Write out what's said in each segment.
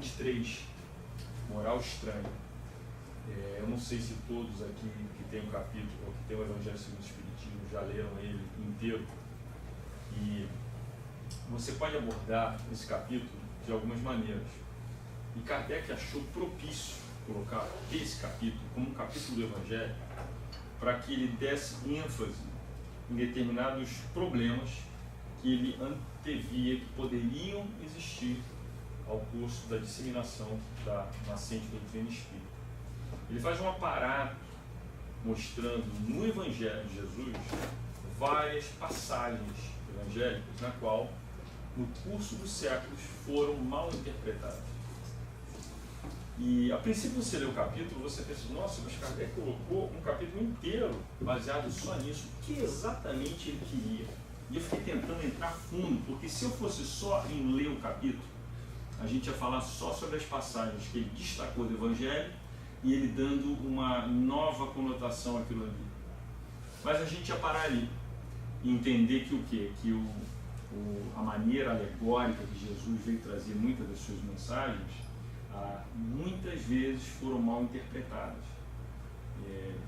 23, moral estranha. Eu não sei se todos aqui que tem um capítulo, ou que tem o Evangelho segundo o Espiritismo, já leram ele inteiro. E você pode abordar esse capítulo de algumas maneiras. E Kardec achou propício colocar esse capítulo como um capítulo do Evangelho para que ele desse ênfase em determinados problemas que ele antevia que poderiam existir ao curso da disseminação da nascente doutrina espírita. Ele faz um aparato mostrando no Evangelho de Jesus várias passagens evangélicas na qual, no curso dos séculos, foram mal interpretadas. E a princípio você lê o capítulo, você pensa, nossa, mas Kardec colocou um capítulo inteiro baseado só nisso. O que exatamente ele queria? E eu fiquei tentando entrar fundo, porque se eu fosse só em ler o capítulo, a gente ia falar só sobre as passagens que ele destacou do Evangelho e ele dando uma nova conotação àquilo ali. Mas a gente ia parar ali e entender que o quê? Que a maneira alegórica que Jesus veio trazer muitas das suas mensagens, muitas vezes foram mal interpretadas.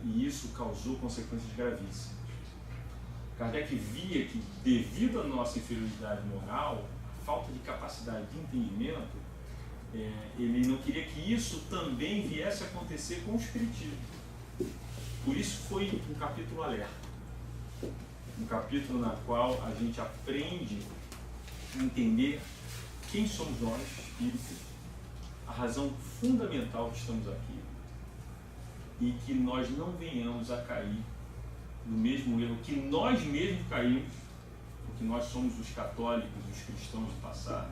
E isso causou consequências gravíssimas. Kardec via que, devido à nossa inferioridade moral, a falta de capacidade de entendimento, ele não queria que isso também viesse a acontecer com o Espiritismo. Por isso foi um capítulo alerta. Um capítulo na qual a gente aprende a entender quem somos nós, espíritas, a razão fundamental que estamos aqui, e que nós não venhamos a cair no mesmo erro que nós mesmos caímos, porque nós somos os católicos, os cristãos do passado,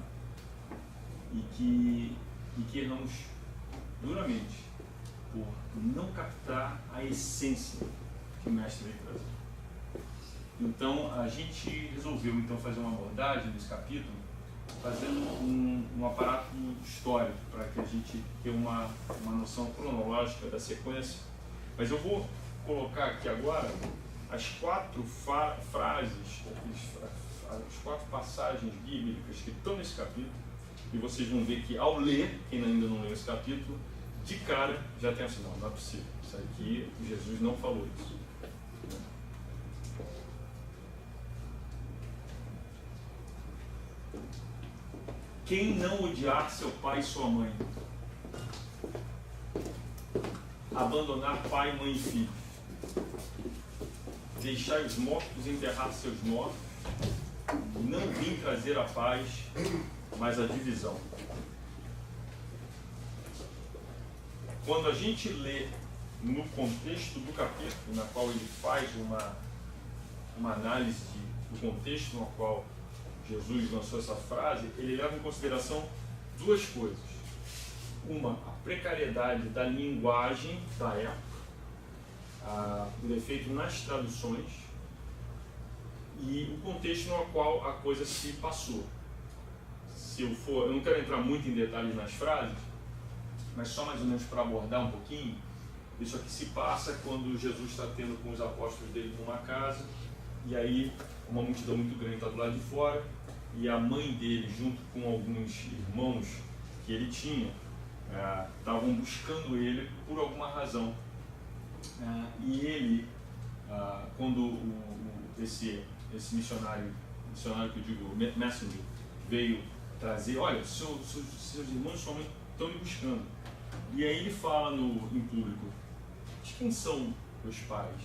e que erramos duramente por não captar a essência que o mestre veio trazer. Então a gente resolveu fazer uma abordagem nesse capítulo, fazendo um aparato histórico, para que a gente tenha uma noção cronológica da sequência. Mas eu vou colocar aqui agora as 4 frases, as 4 passagens bíblicas que estão nesse capítulo, e vocês vão ver que ao ler, quem ainda não leu esse capítulo, de cara já tem assim, não é possível, isso aqui Jesus não falou isso. Quem não odiar seu pai e sua mãe, abandonar pai, mãe e filhos, deixar os mortos enterrar seus mortos, não vim trazer a paz, mas a divisão. Quando a gente lê no contexto do capítulo, na qual ele faz uma análise do contexto no qual Jesus lançou essa frase, ele leva em consideração 2 coisas. Uma, a precariedade da linguagem da época, o defeito nas traduções, e o contexto no qual a coisa se passou. Eu não quero entrar muito em detalhes nas frases, mas só mais ou menos para abordar um pouquinho. Isso aqui se passa quando Jesus está tendo com os apóstolos dele numa casa, e aí uma multidão muito grande está do lado de fora, e a mãe dele, junto com alguns irmãos que ele tinha, estavam buscando ele por alguma razão. E ele, quando esse missionário que eu digo, messenger, veio trazer, olha, seus irmãos e sua mãe estão me buscando. E aí ele fala em público, de quem são meus pais?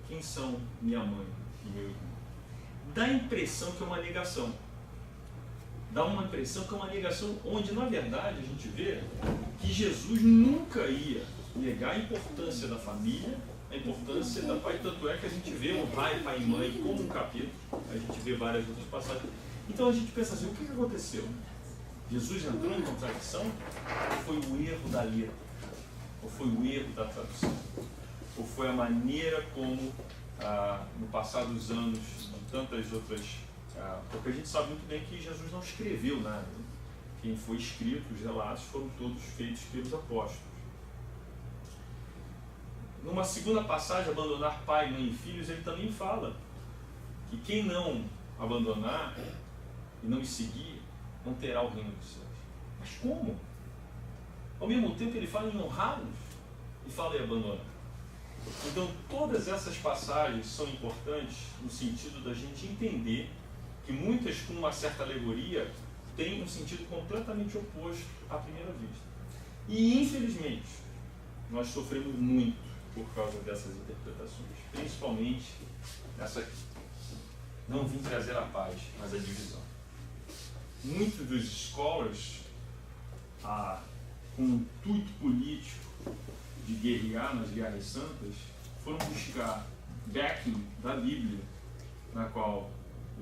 Quem são minha mãe e meu irmão? Dá a impressão que é uma negação. Dá uma impressão que é uma negação onde, na verdade, a gente vê que Jesus nunca ia negar a importância da família, a importância da pai. Tanto é que a gente vê o pai e mãe como um capítulo, a gente vê várias outras passagens. Então a gente pensa assim, o que aconteceu? Jesus entrou em contradição? Ou foi o erro da letra? Ou foi o erro da tradução? Ou foi a maneira como, no passar dos anos, de tantas outras... porque a gente sabe muito bem que Jesus não escreveu nada. Quem foi escrito, os relatos, foram todos feitos pelos apóstolos. Numa segunda passagem, abandonar pai, mãe e filhos, ele também fala que quem não abandonar e não me seguir, não terá o reino dos céus. Mas como? Ao mesmo tempo ele fala em honrá-los e fala em abandonar. Então todas essas passagens são importantes no sentido da gente entender que muitas, com uma certa alegoria, têm um sentido completamente oposto à primeira vista. E infelizmente nós sofremos muito por causa dessas interpretações, principalmente essa aqui. Não vim trazer a paz, mas a divisão. Muitos dos scholars, com um intuito político de guerrear nas guerras santas, foram buscar backing da Bíblia, na qual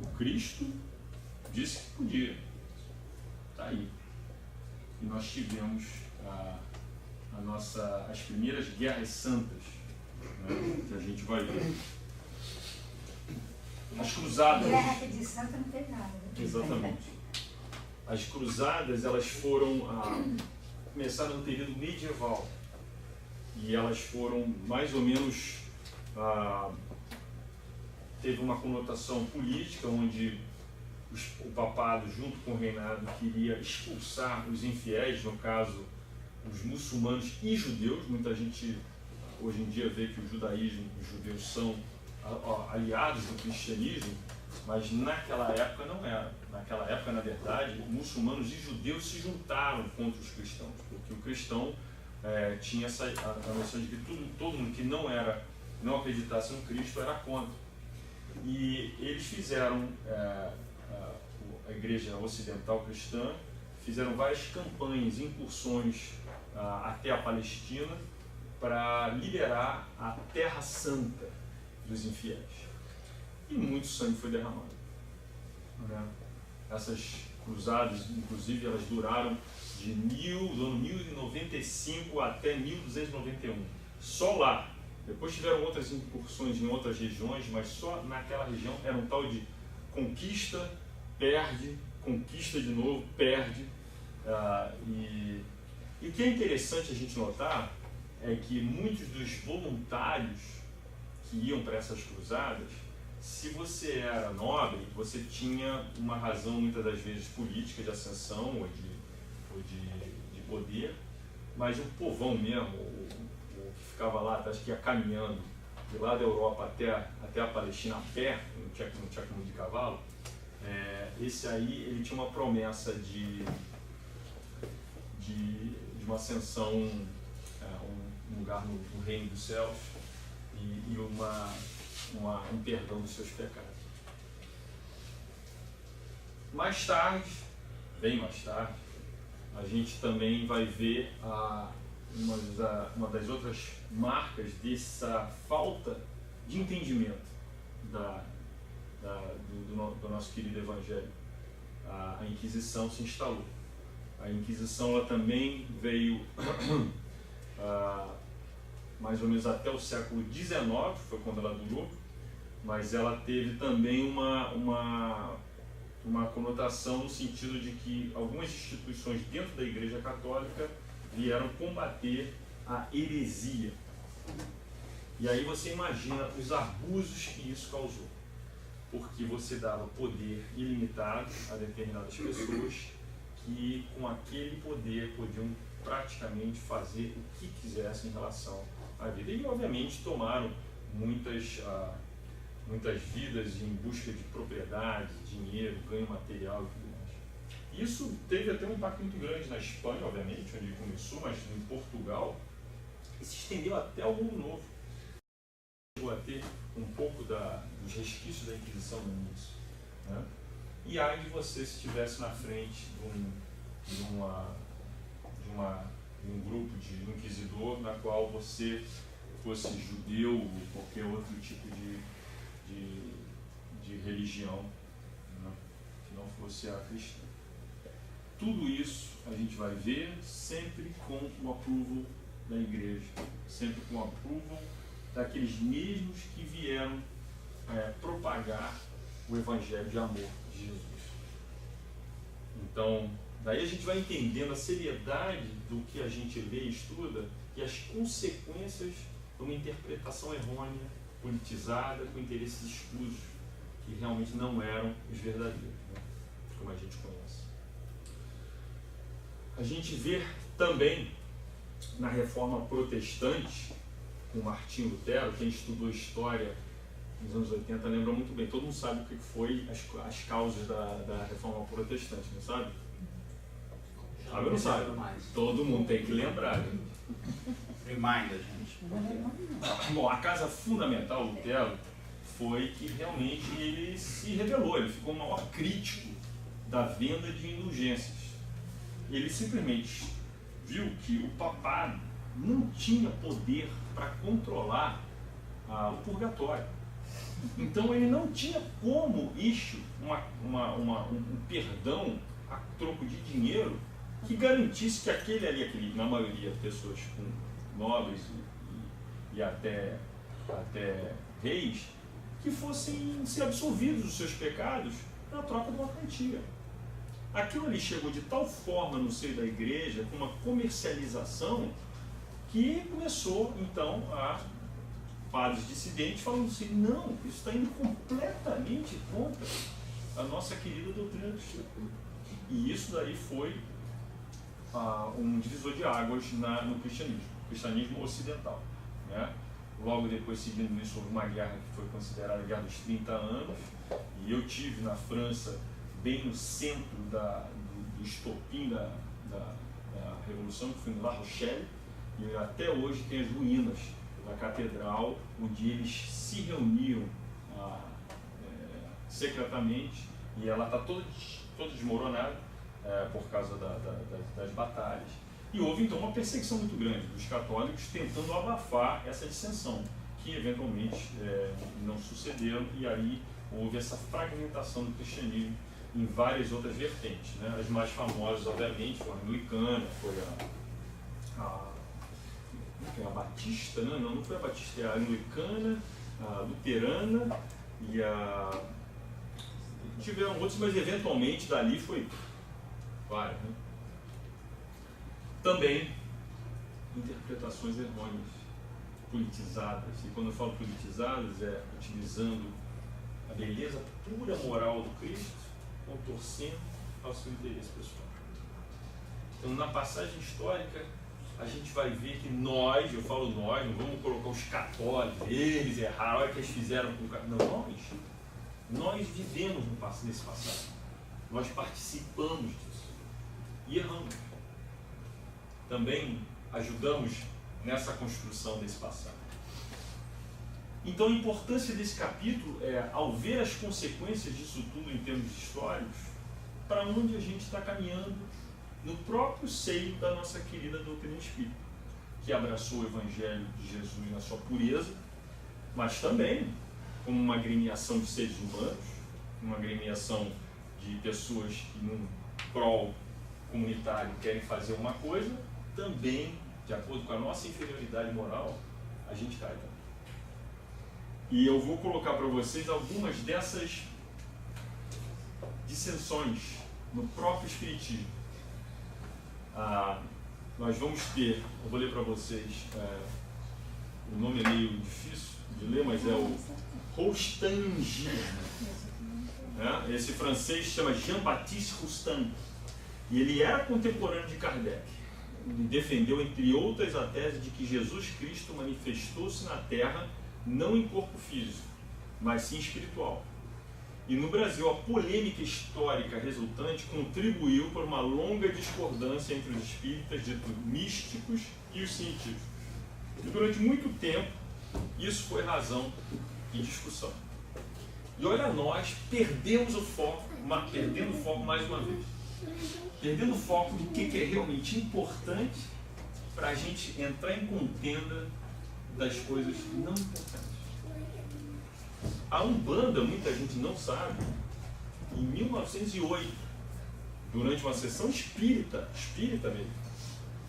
o Cristo disse que podia. Está aí. E nós tivemos as primeiras guerras santas, né, que a gente vai ver. As cruzadas. Guerra de santa não tem nada. Né? Exatamente. As cruzadas, elas começaram no período medieval. E elas foram mais ou menos, teve uma conotação política, onde o papado, junto com o reinado, queria expulsar os infiéis, no caso, os muçulmanos e judeus. Muita gente hoje em dia vê que o judaísmo e os judeus são aliados do cristianismo, mas naquela época não era. Naquela época, na verdade, muçulmanos e judeus se juntaram contra os cristãos, porque o cristão tinha a noção de que todo mundo que não acreditasse no Cristo era contra. E eles fizeram, a igreja ocidental cristã, fizeram várias campanhas, incursões até a Palestina para liberar a Terra Santa dos infiéis. E muito sangue foi derramado. Né? Essas cruzadas, inclusive, elas duraram do ano 1095 até 1291. Só lá. Depois tiveram outras incursões em outras regiões, mas só naquela região era um tal de conquista, perde, conquista de novo, perde. E o que é interessante a gente notar é que muitos dos voluntários que iam para essas cruzadas, se você era nobre, você tinha uma razão muitas das vezes política de ascensão ou de poder, mas o povão mesmo, o que ficava lá atrás, que ia caminhando de lá da Europa até a Palestina a pé, não tinha como de cavalo, esse aí ele tinha uma promessa de uma ascensão, um lugar no reino dos céus e um perdão dos seus pecados. Mais tarde, bem mais tarde, a gente também vai ver uma das outras marcas dessa falta de entendimento do nosso querido Evangelho. A Inquisição se instalou. A Inquisição ela também veio mais ou menos até o século XIX, foi quando ela durou, mas ela teve também uma conotação no sentido de que algumas instituições dentro da Igreja Católica vieram combater a heresia. E aí você imagina os abusos que isso causou, porque você dava poder ilimitado a determinadas pessoas que com aquele poder podiam praticamente fazer o que quisessem em relação à vida. E obviamente tomaram muitas vidas em busca de propriedade, dinheiro, ganho material e tudo mais. Isso teve até um impacto muito grande na Espanha, obviamente, onde ele começou, mas em Portugal, e se estendeu até o Mundo Novo. Chegou a ter um pouco dos resquícios da Inquisição no início. Né? E aí de você se estivesse na frente de um grupo de inquisidor na qual você fosse judeu ou qualquer outro tipo de religião, né, que não fosse a cristã. Tudo isso a gente vai ver sempre com o approval da igreja, sempre com o approval daqueles mesmos que vieram propagar o evangelho de amor de Jesus. Então, daí a gente vai entendendo a seriedade do que a gente lê e estuda e as consequências de uma interpretação errônea, politizada, com interesses escusos, que realmente não eram os verdadeiros, né? Como a gente conhece. a gente vê também na Reforma Protestante, com Martinho Lutero. Quem estudou história nos anos 80 lembra muito bem. Todo mundo sabe o que foi as causas da Reforma Protestante, não sabe? Sabe ou não sabe? Todo mundo tem que lembrar. Reminder, gente. Bom, a causa fundamental do Lutero foi que realmente ele se rebelou, ele ficou o maior crítico da venda de indulgências. Ele simplesmente viu que o papado não tinha poder para controlar o purgatório. Então ele não tinha como um perdão a troco de dinheiro que garantisse que aquele, na maioria, pessoas com nobres e até reis, que fossem ser absolvidos dos seus pecados na troca de uma quantia. Aquilo ali chegou de tal forma no seio da igreja, com uma comercialização, que começou então a padres dissidentes falando assim: não, isso está indo completamente contra a nossa querida doutrina cristã. E isso daí foi um divisor de águas no cristianismo ocidental, né? Logo depois, seguindo isso, houve uma guerra que foi considerada a Guerra dos 30 anos, e eu tive na França, bem no centro do estopim da Revolução, que foi em La Rochelle, e até hoje tem as ruínas da catedral, onde eles se reuniam secretamente, e ela está toda desmoronada por causa das batalhas. E houve então uma perseguição muito grande dos católicos tentando abafar essa dissensão, que eventualmente não sucederam, e aí houve essa fragmentação do cristianismo em várias outras vertentes, né? As mais famosas, obviamente, foram a anglicana, foi a batista, né? Não foi a batista, é a anglicana, a luterana e tiveram outros, mas eventualmente dali foi várias, né? Também interpretações errôneas, politizadas, e quando eu falo politizadas é utilizando a beleza pura moral do Cristo, contorcendo ao seu interesse pessoal. Então, na passagem histórica, a gente vai ver que nós, eu falo nós, não vamos colocar os católicos, eles erraram, olha o que eles fizeram com o católico. Não, nós vivemos nesse passado, nós participamos disso e erramos. Também ajudamos nessa construção desse passado. Então a importância desse capítulo é, ao ver as consequências disso tudo em termos históricos, para onde a gente está caminhando no próprio seio da nossa querida doutrina espírita, que abraçou o Evangelho de Jesus na sua pureza, mas também como uma agremiação de seres humanos, uma agremiação de pessoas que num prol comunitário querem fazer uma coisa, também, de acordo com a nossa inferioridade moral, a gente cai também. E eu vou colocar para vocês algumas dessas dissensões no próprio Espiritismo. Nós vamos ter, eu vou ler para vocês, o nome é meio difícil de ler, mas é o Rostangismo. Esse francês chama Jean-Baptiste Rostand, e ele era contemporâneo de Kardec. Ele defendeu, entre outras, a tese de que Jesus Cristo manifestou-se na Terra não em corpo físico, mas sim espiritual. E no Brasil, a polêmica histórica resultante contribuiu para uma longa discordância entre os espíritas ditos místicos e os científicos. E durante muito tempo, isso foi razão de discussão. E olha, nós perdendo o foco mais uma vez. Perdendo o foco do que é realmente importante para a gente entrar em contenda das coisas não importantes. A Umbanda, muita gente não sabe, em 1908, durante uma sessão espírita mesmo,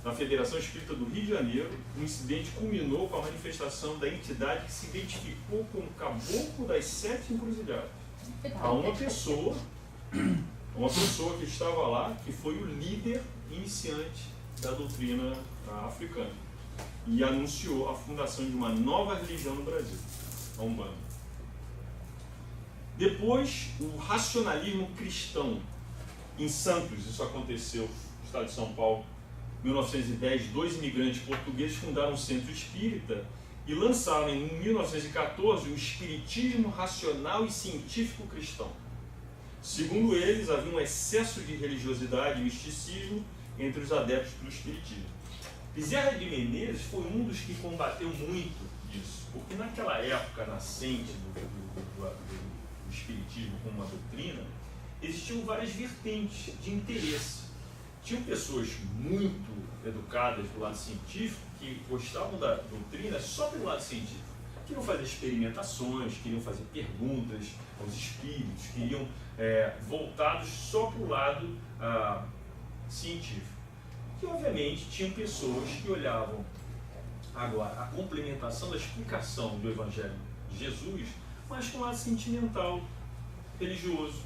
na Federação Espírita do Rio de Janeiro, um incidente culminou com a manifestação da entidade que se identificou como Caboclo das Sete Encruzilhadas. A uma pessoa que estava lá, que foi o líder iniciante da doutrina africana, e anunciou a fundação de uma nova religião no Brasil, a Umbanda. Depois, o racionalismo cristão em Santos, isso aconteceu nos estado de São Paulo, 1910, 2 imigrantes portugueses fundaram um centro espírita e lançaram em 1914 o Espiritismo Racional e Científico Cristão. Segundo eles, havia um excesso de religiosidade e misticismo entre os adeptos do Espiritismo. Bezerra de Menezes foi um dos que combateu muito isso, porque naquela época nascente do Espiritismo como uma doutrina, existiam várias vertentes de interesse. Tinham pessoas muito educadas do lado científico que gostavam da doutrina só pelo lado científico. Queriam fazer experimentações, queriam fazer perguntas aos espíritos, queriam voltados só para o lado científico. E, obviamente, tinham pessoas que olhavam agora a complementação da explicação do Evangelho de Jesus, mas com o lado sentimental, religioso.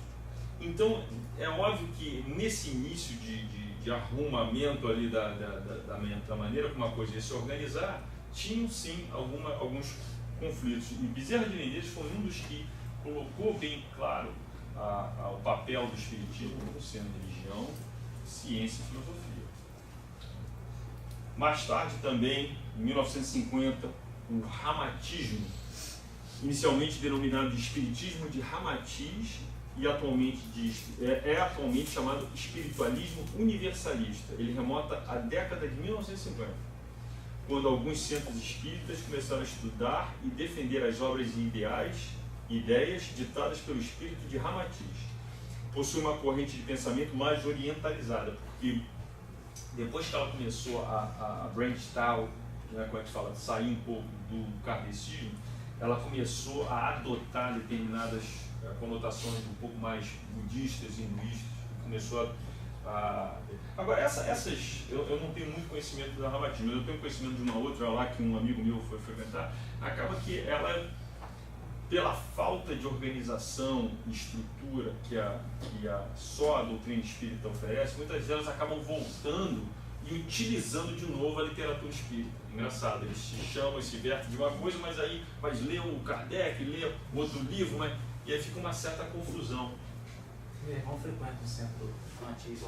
Então, é óbvio que nesse início de arrumamento ali da maneira como a coisa ia se organizar, tinham sim alguns conflitos. E Bezerra de Menezes foi um dos que colocou bem claro o papel do Espiritismo como sendo religião, ciência e filosofia. Mais tarde também, em 1950, o Ramatismo, inicialmente denominado de Espiritismo de Ramatiz, e atualmente atualmente chamado Espiritualismo Universalista. Ele remota à década de 1950, quando alguns centros espíritas começaram a estudar e defender as obras e ideias ditadas pelo espírito de Ramatiz. Possui uma corrente de pensamento mais orientalizada, porque depois que ela começou a branch out, né, como é que fala, sair um pouco do kardecismo, ela começou a adotar determinadas conotações um pouco mais budistas e hinduístas. Começou Agora, essas eu não tenho muito conhecimento da Ramatiz, mas eu tenho conhecimento de uma outra lá que um amigo meu foi frequentar. Acaba que ela, pela falta de organização e estrutura que só a doutrina espírita oferece, muitas delas acabam voltando e utilizando de novo a literatura espírita. Engraçado, eles se chamam e se vertem de uma coisa, mas lê o Kardec, lê outro livro, e aí fica uma certa confusão. Meu irmão frequenta o centro antigo.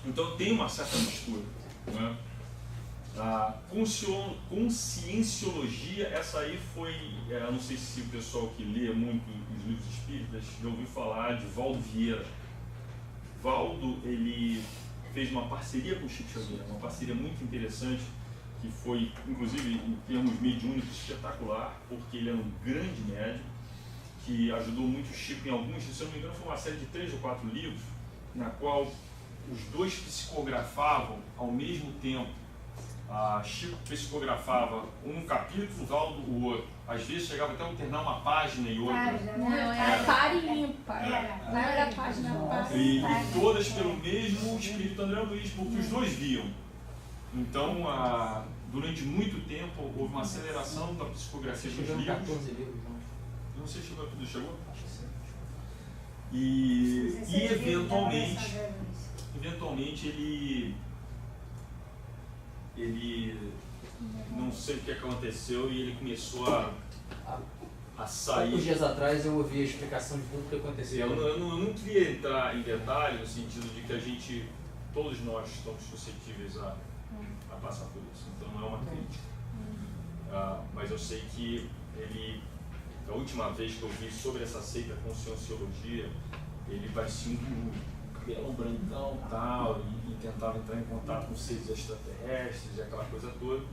Então tem uma certa mistura, né? A conscienciologia, essa aí foi, não sei se o pessoal que lê muito os livros espíritas já ouviu falar de Valdo Vieira. Valdo, ele fez uma parceria com o Chico Xavier, uma parceria muito interessante, que foi, inclusive, em termos mediúnicos, espetacular, porque ele era um grande médium, que ajudou muito o Chico em alguns, se eu não me engano, foi uma série de 3 ou 4 livros, na qual os dois psicografavam ao mesmo tempo. Chico psicografava um capítulo, Valdo o outro. Às vezes chegava até a alternar uma página e outra. Não, era par e ímpar. Não era página par. E todas pelo mesmo espírito André Luiz, porque os dois viam. Então, durante muito tempo, houve uma aceleração da psicografia dos livros. 14 livros, não sei se chegou a tudo, chegou? E eventualmente ele não sei o que aconteceu e ele começou a sair. Poucos dias atrás eu ouvi a explicação de tudo o que aconteceu. Eu não queria entrar em detalhe no sentido de que todos nós estamos suscetíveis a passar por isso, então não é uma crítica. Mas eu sei que a última vez que eu vi sobre essa seita conscienciologia, ele parecia um guru, cabelão brancão e tal, e tentava entrar em contato com seres extraterrestres e aquela coisa toda.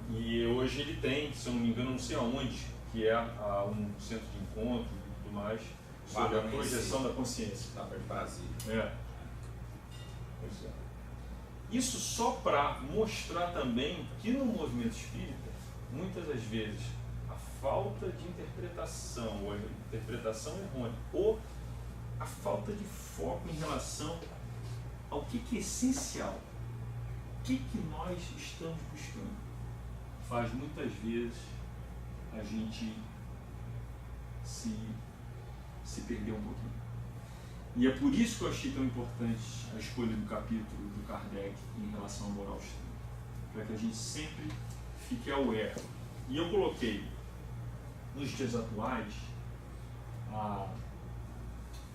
E hoje ele tem, se eu não me engano, não sei aonde, que é um centro de encontro e tudo mais, sobre a projeção da consciência. Lá perto de Brasília. Pois é. Isso só para mostrar também que no movimento espírita, muitas das vezes, a falta de interpretação, ou a interpretação errônea, ou a falta de foco em relação ao que é essencial, o que nós estamos buscando, faz muitas vezes a gente se perder um pouquinho. E é por isso que eu achei tão importante a escolha do capítulo do Kardec em relação à moral extrema, para que a gente sempre fique aware. E eu coloquei nos dias atuais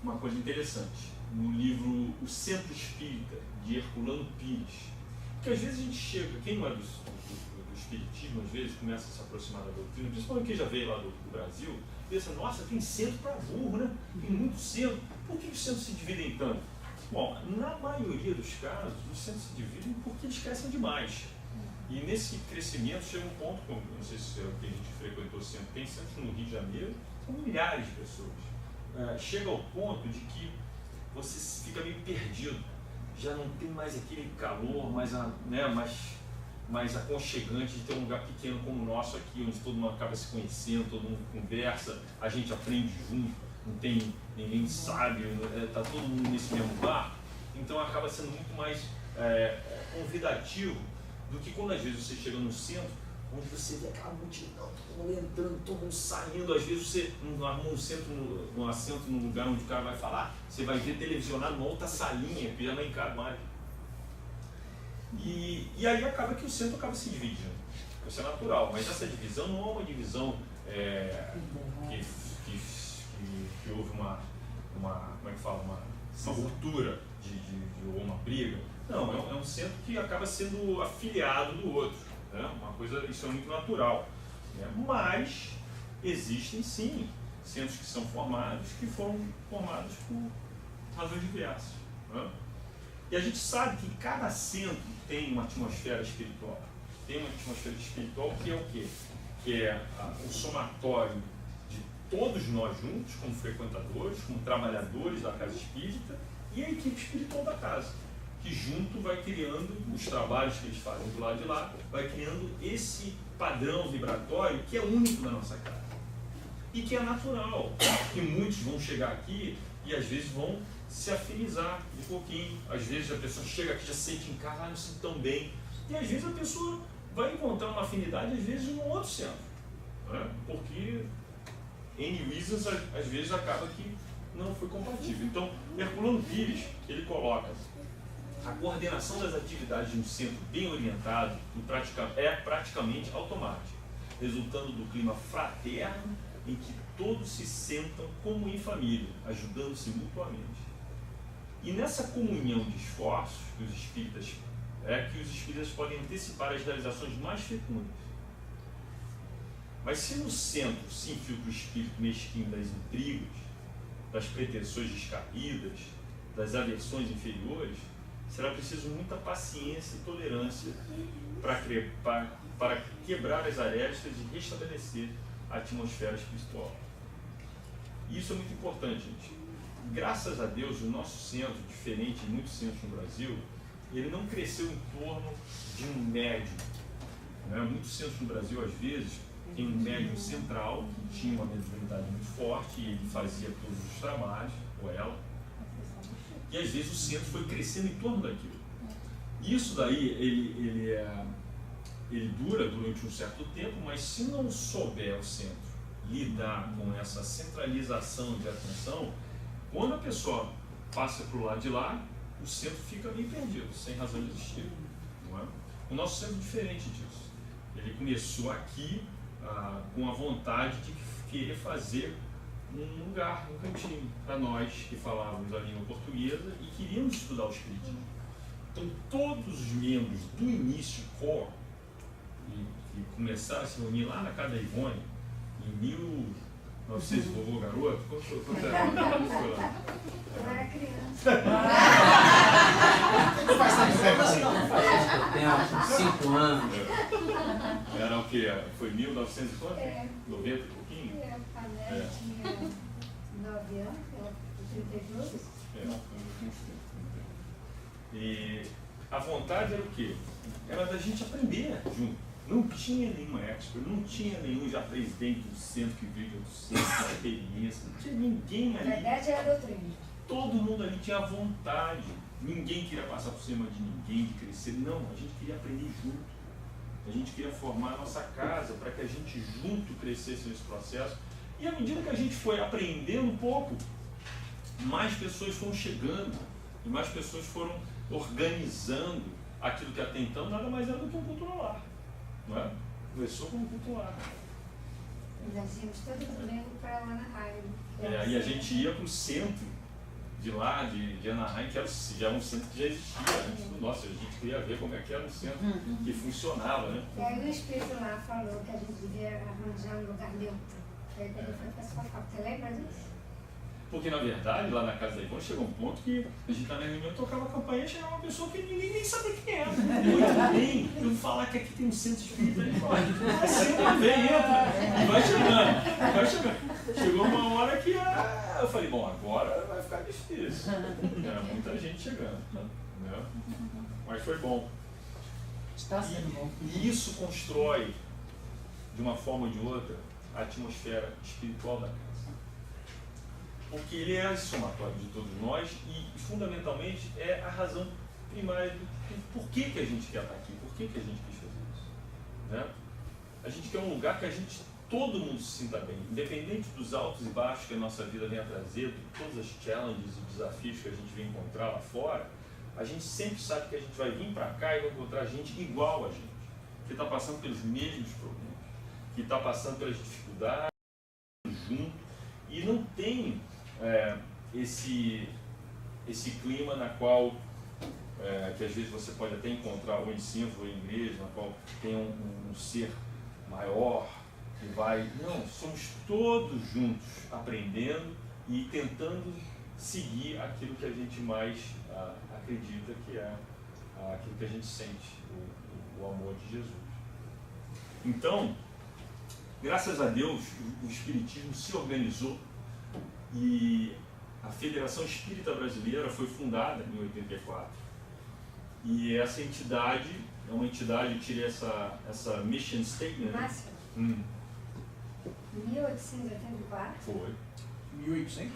uma coisa interessante. no livro O Centro Espírita, de Herculano Pires. Porque às vezes a gente chega, quem não é do espiritismo, às vezes começa a se aproximar da doutrina, principalmente quem já veio lá do Brasil, pensa, nossa, tem centro para burro, né? Tem muito centro. Por que os centros se dividem tanto? Bom, na maioria dos casos, os centros se dividem porque eles crescem demais. E nesse crescimento chega um ponto, como, não sei se é o que a gente frequentou sempre, tem centros no Rio de Janeiro, são milhares de pessoas. Chega ao ponto de que você fica meio perdido, já não tem mais aquele calor mais aconchegante de ter um lugar pequeno como o nosso aqui, onde todo mundo acaba se conhecendo, todo mundo conversa, a gente aprende junto, não tem ninguém sabe, está todo mundo nesse mesmo bar, então acaba sendo muito mais convidativo do que quando às vezes você chega no centro, onde você vê aquela multidão, todo mundo entrando, todo mundo saindo, às vezes você não arruma um assento num lugar onde o cara vai falar, você vai ver televisionado numa outra salinha, que já não encara mais. E aí acaba que o centro acaba se dividindo. Isso é natural, mas essa divisão não é uma divisão que houve uma ruptura ou uma briga. Não, é um centro que acaba sendo afiliado do outro. Né? Uma coisa, isso é muito natural. Né? Mas existem sim centros que são formados, que foram formados por razões diversas. Né? E a gente sabe que cada centro tem uma atmosfera espiritual. Tem uma atmosfera espiritual que é o quê? Que é o somatório de todos nós juntos, como frequentadores, como trabalhadores da casa espírita, e a equipe espiritual da casa, que junto vai criando os trabalhos que eles fazem do lado de lá, vai criando esse padrão vibratório que é único na nossa casa. E que é natural, que muitos vão chegar aqui e às vezes vão se afinizar um pouquinho. Às vezes a pessoa chega aqui, já sente em casa, não se sente tão bem. E às vezes a pessoa vai encontrar uma afinidade, às vezes, num outro centro. Né? Porque N reasons, às vezes, acaba que não foi compatível. Então, Herculano Pires, ele coloca a coordenação das atividades de um centro bem orientado é praticamente automática, resultando do clima fraterno em que todos se sentam como em família, ajudando-se mutuamente. E nessa comunhão de esforços que os espíritas podem antecipar as realizações mais fecundas. Mas se no centro se infiltra o espírito mesquinho das intrigas, das pretensões descabidas, das aversões inferiores, será preciso muita paciência e tolerância para quebrar as arestas e restabelecer a atmosfera espiritual. E isso é muito importante, gente. Graças a Deus, o nosso centro, diferente de muitos centros no Brasil, ele não cresceu em torno de um médium. Né? Muitos centros no Brasil, às vezes, tem um médium central, que tinha uma mediunidade muito forte, e ele fazia todos os trabalhos, ou ela. E às vezes o centro foi crescendo em torno daquilo. Isso daí, ele dura durante um certo tempo, mas se não souber o centro lidar com essa centralização de atenção, quando a pessoa passa para o lado de lá, o centro fica meio perdido, sem razão de existir. Não é? O nosso centro é diferente disso. Ele começou aqui com a vontade de querer fazer um lugar, um cantinho, para nós que falávamos a língua portuguesa e queríamos estudar o espiritismo. Então, todos os membros do início core, que começaram a se reunir lá na casa da Ivone, em 1900, vovô garoto, quanto era? Eu era criança. Faz tanto tempo assim, não faz tempo, 5 anos. Era o quê? Foi 1900 e quanto? 90 e pouquinho? A Néia tinha 9 anos, ela 32. E a vontade era o quê? Era da gente aprender junto. Não tinha nenhuma expert, não tinha nenhum já presidente do centro que veio do centro, da experiência, não tinha ninguém ali. A verdade era a doutrina. Todo mundo ali tinha vontade. Ninguém queria passar por cima de ninguém, de crescer. Não, a gente queria aprender junto. A gente queria formar a nossa casa para que a gente junto crescesse nesse processo. E à medida que a gente foi aprendendo um pouco, mais pessoas foram chegando e mais pessoas foram organizando aquilo que até então nada mais era do que um culto no lar. Não é? Começou como culto no lar. Nós íamos todo domingo para lá na rádio. E a gente ia para o centro de lá, de Anaheim, que era, já é um centro que já existia antes do nosso. A gente queria ver como é que era um centro que funcionava, né? E aí o Espírito lá falou que a gente devia arranjar um lugar neutro. Aí quando foi para sua foto, você lembra disso? Porque, na verdade, lá na casa da Ivone chegou um ponto que a gente estava na reunião, tocava a campainha e chegava uma pessoa que ninguém nem sabia quem era. Muito bem, eu falar que aqui tem um centro espírita, ele fala, vai ser, vem, entra, e vai chegando, vai chegando. Chegou uma hora que eu falei, bom, agora vai ficar difícil. Era muita gente chegando, né? Mas foi bom. Está sendo bom. E isso constrói, de uma forma ou de outra, a atmosfera espiritual da casa. Porque ele é a somatória de todos nós e, fundamentalmente, é a razão primária do por que a gente quer estar aqui, por que a gente quis fazer isso. Né? A gente quer um lugar que todo mundo se sinta bem, independente dos altos e baixos que a nossa vida vem a trazer, de todas as challenges e desafios que a gente vem encontrar lá fora, a gente sempre sabe que a gente vai vir para cá e vai encontrar gente igual a gente, que está passando pelos mesmos problemas, que está passando pelas dificuldades junto e não tem esse clima na qual que às vezes você pode até encontrar ou em centro ou em igreja, na qual tem um ser maior que vai... Não, somos todos juntos aprendendo e tentando seguir aquilo que a gente mais acredita que é aquilo que a gente sente, o amor de Jesus. Então, graças a Deus, o Espiritismo se organizou e a Federação Espírita Brasileira foi fundada em 84. E essa entidade é uma entidade, eu tirei essa mission statement. Márcio, 1884. Foi. 1800?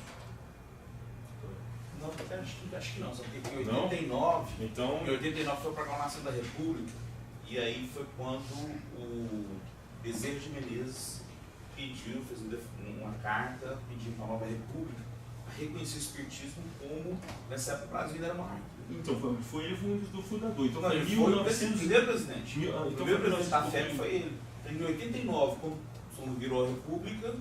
Não, acho que não, só que em 89, Então, em 89 foi a proclamação da República, e aí foi quando o Bezerra de Menezes pediu, fez uma carta pedindo para a nova República a reconhecer o Espiritismo como, nessa época, o Brasil ainda era monarquia. então foi ele do fundador. Então Não, foi ele foi 1900. o primeiro presidente. Então O primeiro foi presidente da 1900. FEB foi ele. Em 89, quando virou a República,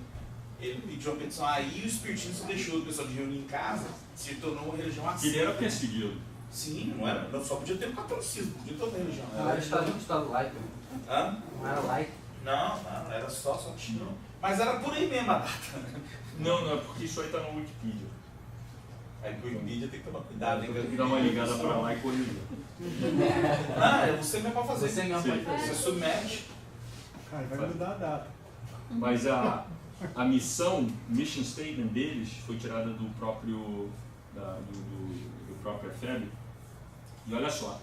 ele pediu uma petição. Aí o Espiritismo se deixou o pessoal de reunir em casa, se tornou uma religião assim. Ele era perseguido. Sim, não era. Não, só podia ter o catolicismo, podia ter outra religião. Não era estado laico. Hã? Não era laico. Não, era só tinha. Mas era por aí mesmo a data. Não, é porque isso aí está no Wikipedia. Aí o Wikipedia tem que tomar cuidado. Tem que dar uma ligada para lá e corrigir. Não, você mesmo pode fazer. Você mesmo pode fazer. Você submete. Cara, vai mudar a data. Mas a mission statement deles foi tirada do próprio EFEB. E olha só,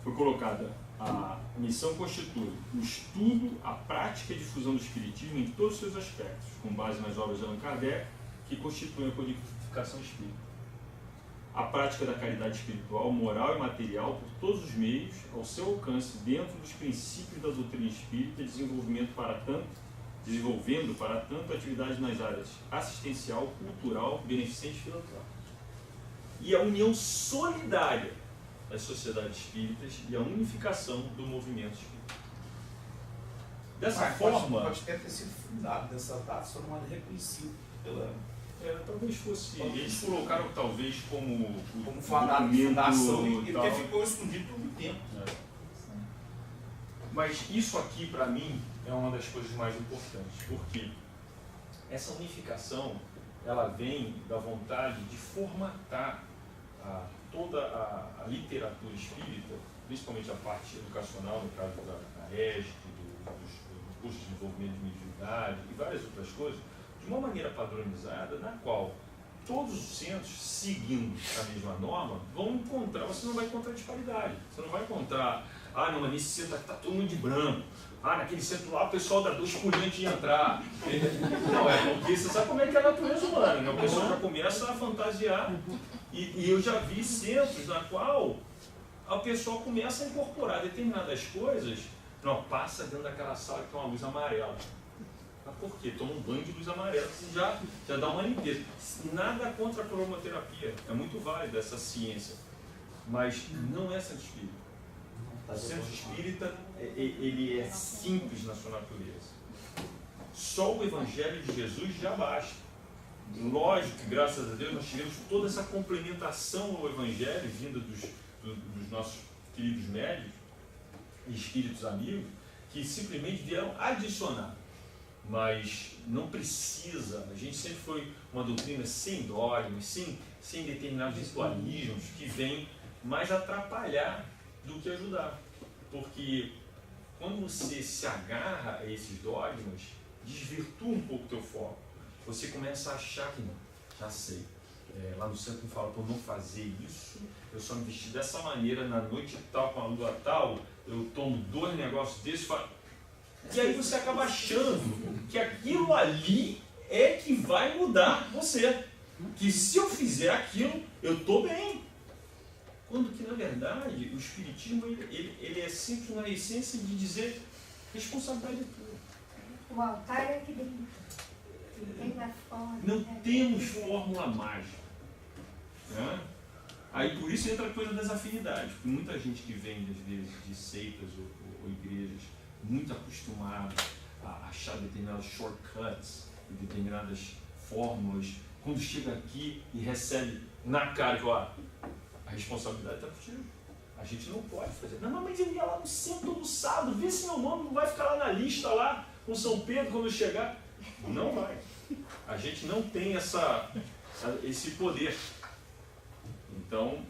foi colocada: a missão constitui o estudo, a prática e a difusão do espiritismo em todos os seus aspectos, com base nas obras de Allan Kardec, que constituem a codificação espírita. A prática da caridade espiritual, moral e material por todos os meios ao seu alcance dentro dos princípios da doutrina espírita, desenvolvendo para tanto atividades nas áreas assistencial, cultural, beneficente e filantrópica. E a união solidária das sociedades espíritas e a unificação do movimento espírita. Dessa forma... Pode até ter sido fundado nessa data, só não é reconhecido pela... talvez fosse... Eles colocaram talvez como fundação, e porque ficou escondido por muito tempo. Mas isso aqui, para mim, é uma das coisas mais importantes, porque essa unificação, ela vem da vontade de formatar toda a literatura espírita, principalmente a parte educacional, no caso da ESC, do curso de desenvolvimento de mediunidade e várias outras coisas, de uma maneira padronizada, na qual todos os centros, seguindo a mesma norma, vão encontrar, você não vai encontrar disparidade, você não vai encontrar, não, mas nesse centro está todo mundo de branco, naquele centro lá o pessoal dá 2 por antes de entrar. Não, é porque você sabe como é que é a natureza humana, né? O pessoal já começa a fantasiar, e eu já vi centros na qual o pessoal começa a incorporar determinadas coisas, não, passa dentro daquela sala que tem uma luz amarela. Mas por quê? Toma um banho de luz amarela, que já dá uma limpeza. Nada contra a cromoterapia, é muito válida essa ciência, mas não é centro espírita. O centro espírita, ele é simples na sua natureza. Só o Evangelho de Jesus já basta. lógico que, graças a Deus, nós tivemos toda essa complementação ao Evangelho, vinda dos nossos queridos médicos e espíritos amigos, que simplesmente vieram adicionar. Mas não precisa, a gente sempre foi uma doutrina sem dogmas, sem determinados ritualismos que vêm mais atrapalhar do que ajudar. Porque quando você se agarra a esses dogmas, desvirtua um pouco o teu foco. Você começa a achar que não, já sei. Lá no centro me fala para não fazer isso, eu só me vesti dessa maneira na noite tal, com a lua tal, eu tomo 2 negócios desses, e aí você acaba achando que aquilo ali é que vai mudar você. Que se eu fizer aquilo, eu estou bem. Quando que, na verdade, o Espiritismo ele é sempre na essência de dizer responsabilidade é tua. O altar é aqui dentro. Tem lá fora. Não temos fórmula mágica. Né? Aí por isso entra a coisa das afinidades. Porque muita gente que vem, às vezes, de seitas ou igrejas muito acostumada a achar determinados shortcuts e determinadas fórmulas, quando chega aqui e recebe na cara que a responsabilidade está contigo. A gente não pode fazer. Não, mas eu ia lá no centro do sábado, vê se meu nome não vai ficar lá na lista lá com São Pedro quando eu chegar. Não vai. A gente não tem esse poder. Então,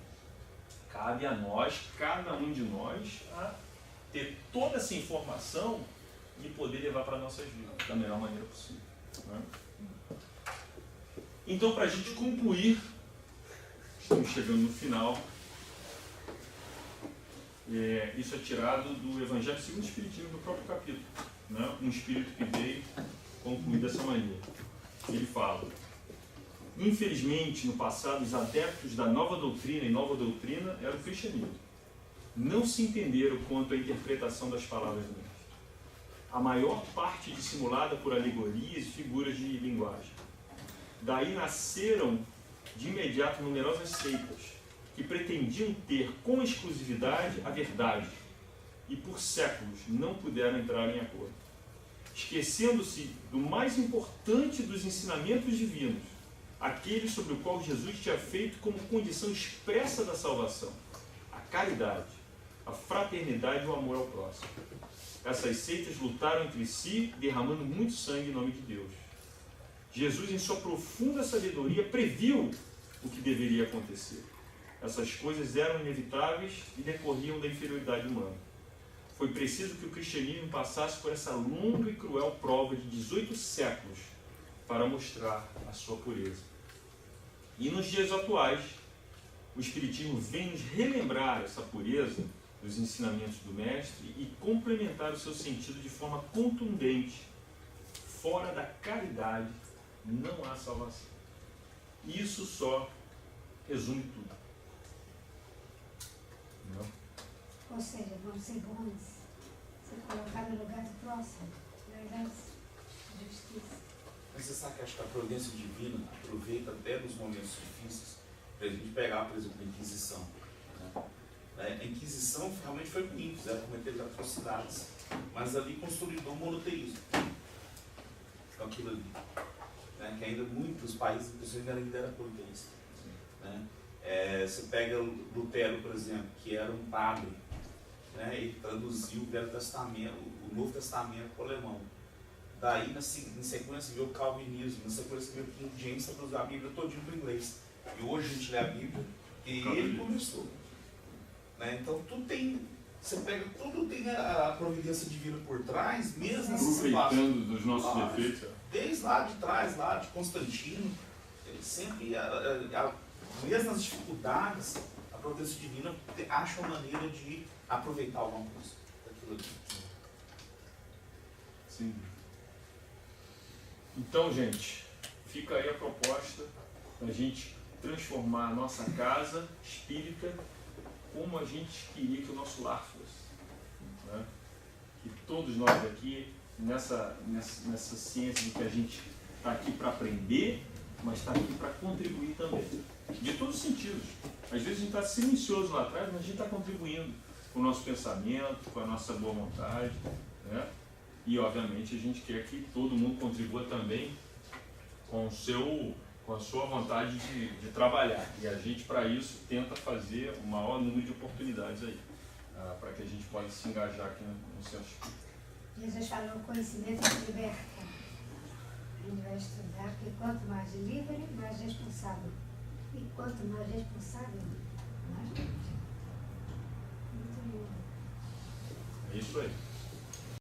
cabe a nós, cada um de nós, a ter toda essa informação e poder levar para nossas vidas da melhor maneira possível. Né? Então, para a gente concluir, estamos chegando no final. Isso é tirado do Evangelho segundo o Espiritismo, do próprio capítulo. Né? Um espírito que veio concluir dessa maneira. Ele fala: infelizmente, no passado, os adeptos da nova doutrina e nova doutrina eram o cristianismo. Não se entenderam quanto à interpretação das palavras do mestre. A maior parte dissimulada por alegorias e figuras de linguagem. Daí nasceram de imediato numerosas seitas que pretendiam ter com exclusividade a verdade e por séculos não puderam entrar em acordo, esquecendo-se do mais importante dos ensinamentos divinos, aquele sobre o qual Jesus tinha feito como condição expressa da salvação: a caridade, a fraternidade e o amor ao próximo. Essas seitas lutaram entre si, derramando muito sangue em nome de Deus. Jesus, em sua profunda sabedoria, previu o que deveria acontecer. Essas coisas eram inevitáveis e decorriam da inferioridade humana. Foi preciso que o cristianismo passasse por essa longa e cruel prova de 18 séculos para mostrar a sua pureza. E nos dias atuais, o Espiritismo vem nos relembrar essa pureza dos ensinamentos do Mestre e complementar o seu sentido de forma contundente. Fora da caridade não há salvação. Isso só resume tudo. Não? Ou seja, vamos ser bons, se colocar no lugar do próximo, verdade, justiça. Mas você sabe que acho que a providência divina aproveita até nos momentos difíceis para a gente pegar, por exemplo, a Inquisição. Né? A Inquisição realmente foi ruim, fizeram cometer atrocidades, mas ali consolidou o monoteísmo. Então aquilo ali, né? Que ainda muitos países, inclusive, ainda era politeísta. Né? Você pega Lutero, por exemplo, que era um padre, né? Ele traduziu o Velho Testamento, o Novo Testamento para o alemão. Daí, em sequência, veio o Calvinismo, na sequência veio o King James, traduziu a Bíblia todinha para o inglês. E hoje a gente lê a Bíblia e ele começou. Né? Então, tudo tem, você pega, tudo tem a providência divina por trás, mesmo nessa situação. Aproveitando dos nossos defeitos. Desde lá de trás, lá de Constantino, ele sempre, mesmo nas dificuldades, a providência divina acha uma maneira de aproveitar alguma coisa daquilo ali. Sim. Então, gente, fica aí a proposta da gente transformar a nossa casa espírita como a gente queria que o nosso lar fosse. Né? Que todos nós aqui, nessa ciência de que a gente está aqui para aprender, mas está aqui para contribuir também. De todos os sentidos. Às vezes a gente está silencioso lá atrás, mas a gente está contribuindo com o nosso pensamento, com a nossa boa vontade. Né? E, obviamente, a gente quer que todo mundo contribua também com o seu com a sua vontade de trabalhar. E a gente, para isso, tenta fazer o maior número de oportunidades aí, para que a gente possa se engajar aqui no centro espírita. Jesus falou, o conhecimento te liberta. A gente vai estudar, porque quanto mais livre, mais responsável. E quanto mais responsável, mais livre. Muito lindo. É isso aí.